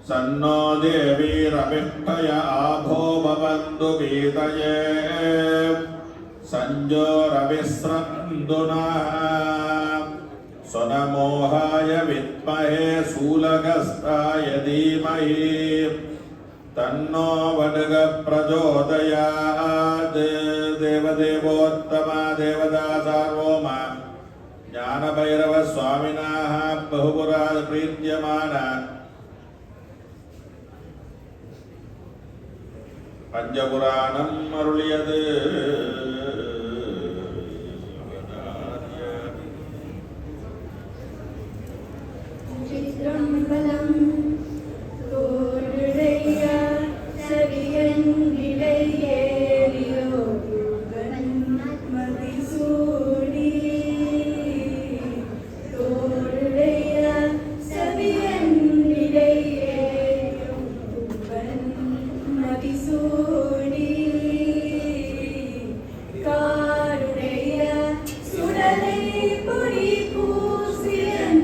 सन्नो देवीरभिष्टय आभो भवन्तु गीतये संजोरविस्रन्दुना स्वनमोहाय विद्महे शूलगस्ताय धीमहि तन्नो वडग प्रचोदयात्। देवदेवोत्तमा देवता सार्वभौमा ज्ञानभैरव स्वामिनः बहुपुरात् प्रीत्यमान पंचपुराणम् अरुளியது சித்ரம்பலம் தோடுடைய சரியன் இளையேறியோ மதிசூடி தோடுடைய சரியன் இளையேறியோ மதிசூடி காருடைய சுடலை பொடி பூசியன்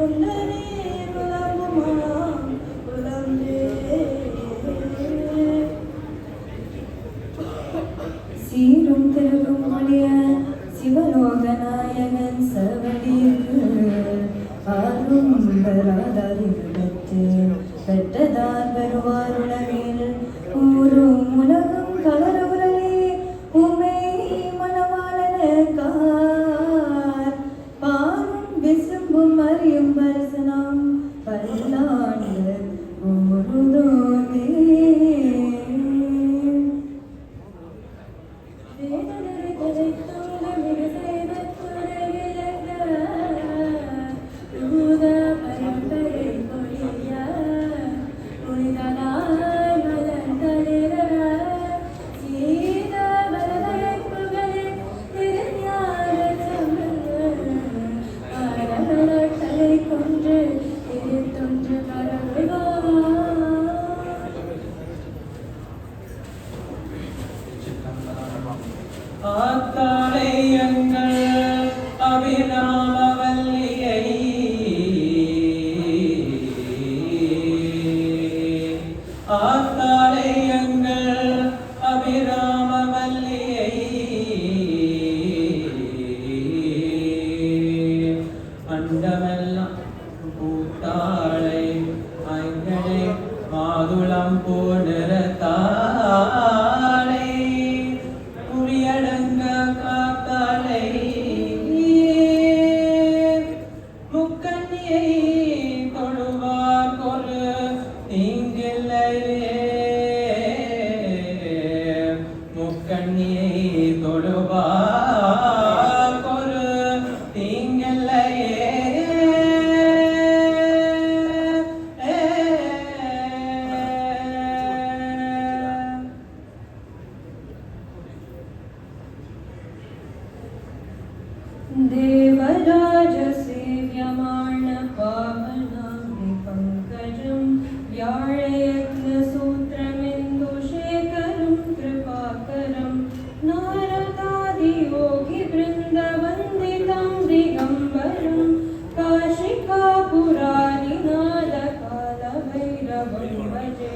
உள்ளனே உலகுமாம் உலம்பே. சீரும் திருவும் ஒளிய சிவலோகநாயகன் சவடிக்கு ஆரும் பெறாதறிவிடத்து பெற்றதார் பெறுவார் உலகில் ஊரும் உலகம் கலருரலே உமை மணவாளனுக்கார் பாரும் விசும்பும் அறியும் பரசனம் பல்லாண்டு ஊருதோதே. ஆத்தாளை எங்கள் அபிராமவல்லியை ஆத்தாளை எங்கள் அபிராமவல்லியை அண்டமெல்லாம் பூத்தாளை ஐங்கனை மாதுளம் போனிறத்தாளை குறியடங்க காத்தாளை முக்கண்ணியை தொழுவார் கொரு தீங்கில்லையே முக்கண்ணியை தொழுவார் கொரு தீங்கில்லையே. देवराज सेव्यमाण पावनाम्नि पङ्कजं व्याळयज्ञसूत्रमिन्दुशेखरं कृपाकरं नारदादियोगिवृन्दवन्दितं दिगम्बरं काशिकापुरादिनादकालभैरवं भजे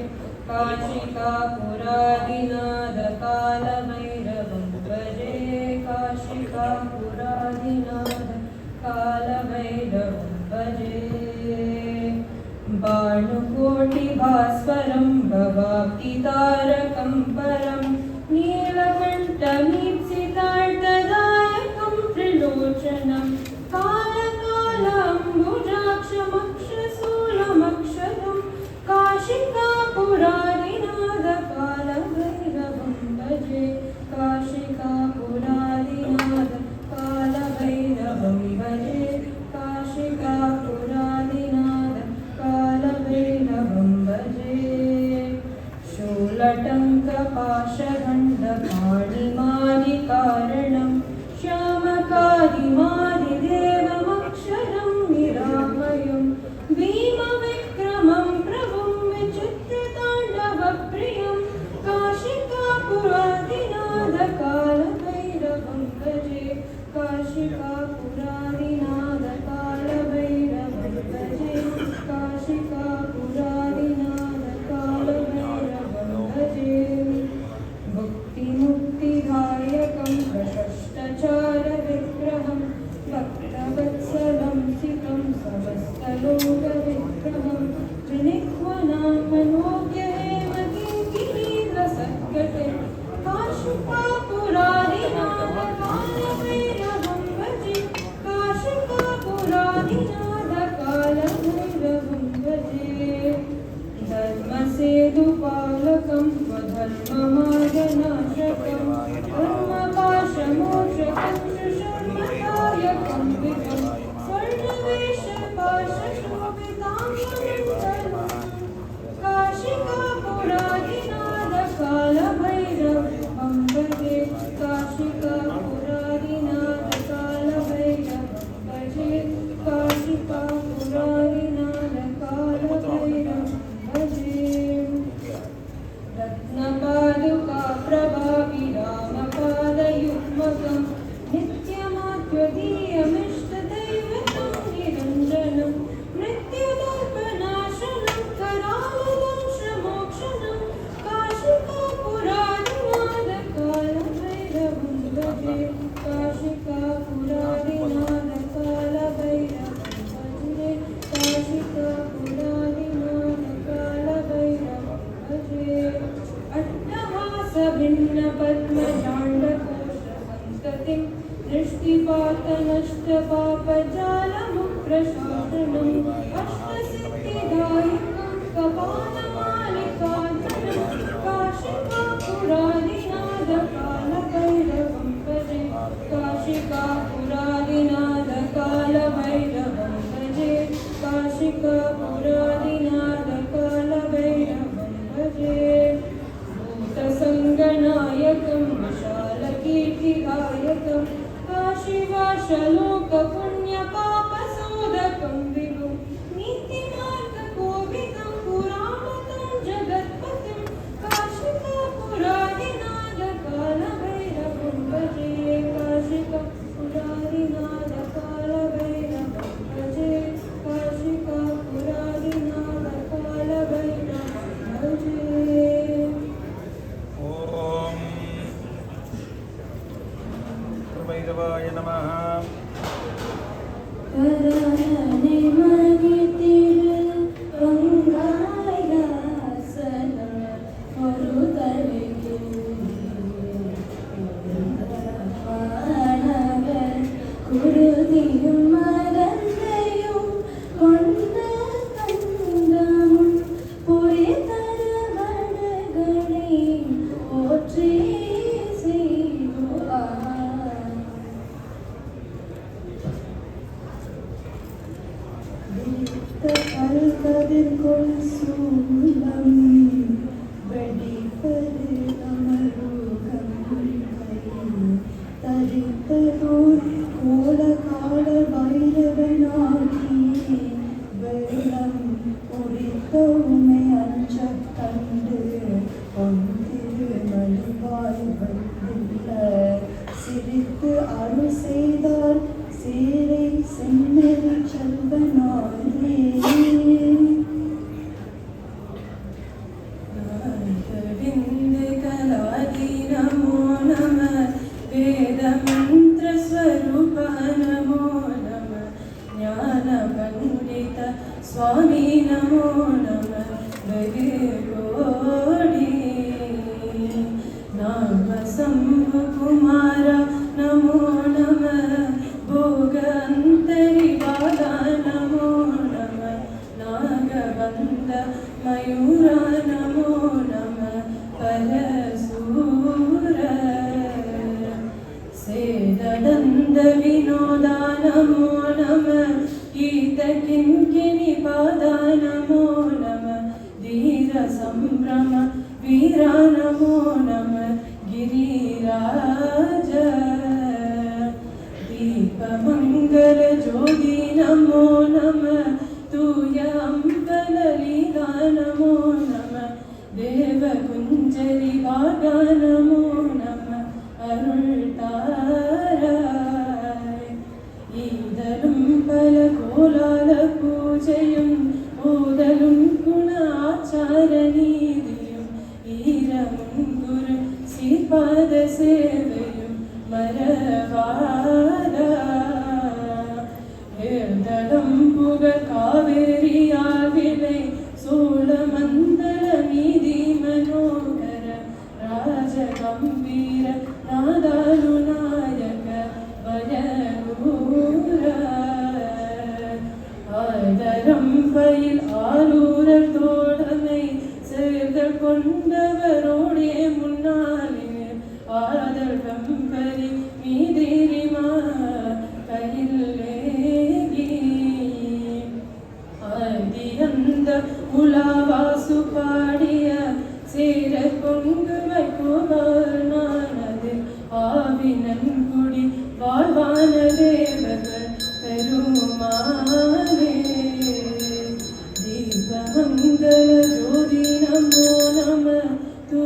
काशिकापुरादिनादकालभैरवं भजे काशिकापुरादिनाद कालभैरवं भजे. बाणुकोटिभास्वरं भवाब्दितारकं परं नीलकण्ठमीप्सितार्थदायकं त्रिलोचनं कालकालाम्बुजाक्षमक्षशूलमक्षरं काशिकापुरादिनाद कालभैरवं भजे काशिकापुरादिनाद कालभैरवं भजे काशिकापुरादिनाद कालभैरवं भजे. शूलटङ्कपाशगण्डपाणिमादिकारणं श्यामकादिमादिदेवमक्षरं निरामयं भीमविक्रमं प्रभुं विचित्रताण्डवप्रियं काशिकापुरादिनाद कालभैरवं भजे काशिकापुरादिनाद कालभैरवं भजे काशिकापुरादिनाद कालभैरवं भजे. भुक्तिमुक्तिदायकं प्रशस्तचारविग्रहं भक्तवत्सलं सिकं समस्तलोकविग्रहं त्रिनिह्वनां मनोज्ञहेमकिङ्किणीरसत्कटे काशिकापुरादिनाद कालभैरवं भजे काशिकापुरादिनाद कालभैरवं भजे. धर्मसेतुपालकं स्वधर्ममार्गनाशकं धर्मपाशमोक्षकं शरणदायकं विकं स्वर्णवेषपाशशोभिताङ्गमण्डलं काशिकापुरादिनाद कालभैरवं भजे काशिकापुरादिनाद कालभैरवं भजे काशिकापुरादिनाद कालभैरवं भजे. रत्नपादुका पद्मजाण्डकोशसन्ततिं दृष्टिपातनष्टपापजालमुप्रशासनम् अष्टसिद्धिदायकं कपालमालिकाधरं काशिकापुरादिनाथकालभैरवं भजे काशिकापुरादिनाथकालभैरवं भजे काशिकापुरादिनाथकालभैरवं भजे भूतसङ्गनायकं विशालकीर्तिदायकं काशीवासलोकपुण्यपापसोदकं विभुं नीतिमार्गकोविदं पुराणतं जगत्पतिं काशिकापुरादिनाथकालभैरवं भजे काशिकापुरादिनाथकालभैरवं भजे काशिकापुरादिनाथकालभैरवं भजे। ओम भैरवाय नमः। करणे मगितिरु गंगायासन मरुतलिगे पाणवर कुरुदियुम मरन्दैयुम கொண்ட கந்தமும் புரிதரவணகளை போற்றி செய்வார் கல்கதிர்கொள் சூலம் வெடிப்பது அமருகம் தரித்ததோர் கோலகால பைரவனாகி வெள்ளம் உரித்த உமை அஞ்சக் கண்டு பொந்திரு மலிவாய் வந்துள்ள சிரித்து அருள் செய்தார் சேரை சென்னறி செல்வனாரே விந்து கலாதி நமோ நம வேத மந்திர ஸ்வரூப நமோ நம ஞான பண்டித சுவாமி நமோ நம வெகு கோடி நாம சம்பு குமார நமோ நம भोग अंतरिवाद नमो नमः नागबन्ध मयूरा नमो नमः परसूर सेददन्द विनोदा नमो नमः गीतकिङ्किणि पादा नमो नमः धीर सम्भ्रम वीरा नमो नमः गिरिराज दीपमंगल ज्योति नमो नमः तूय अम्बललीला नमो नमः देवकुञ्जलि भागा नमो नमः अरुळ्ताराय ईदलुं पल कोलाल पूजयुं ओदलुं गुण आचार नीतियुं ईरमुं गुरु श्रीपाद सेवयुं मरवाद எழுதடம்புக காவேரியாவிலை சோழமந்தல நீதி மனோகர ராஜகம்பீர நாதாலு நாயக வயனூர ஆதரம் பயில் ஆரூரர் தோழமை சேர்தல் கொண்டவரோடே முன்னாலே ஆதல் வெம்பரி மீதிரிமா கையில்லேகி ஆதியந்த உலாவாசு பாடிய சேர கொங்குவை கோவானது ஆவினன்குடி வாழ்வான தேவர்கள் பெருமானே தீபமங்கல ஜோதி நமோ நம தூ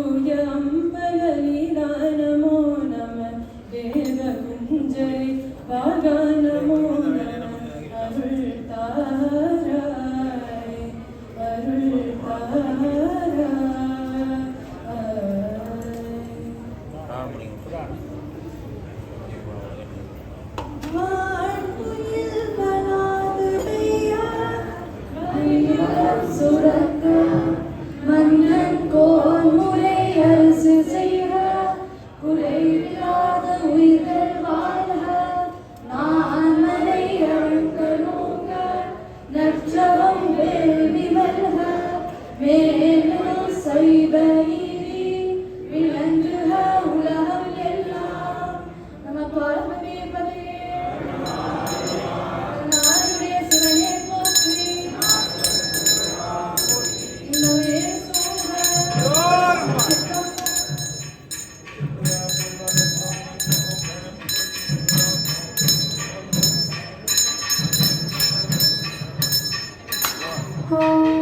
ஓம்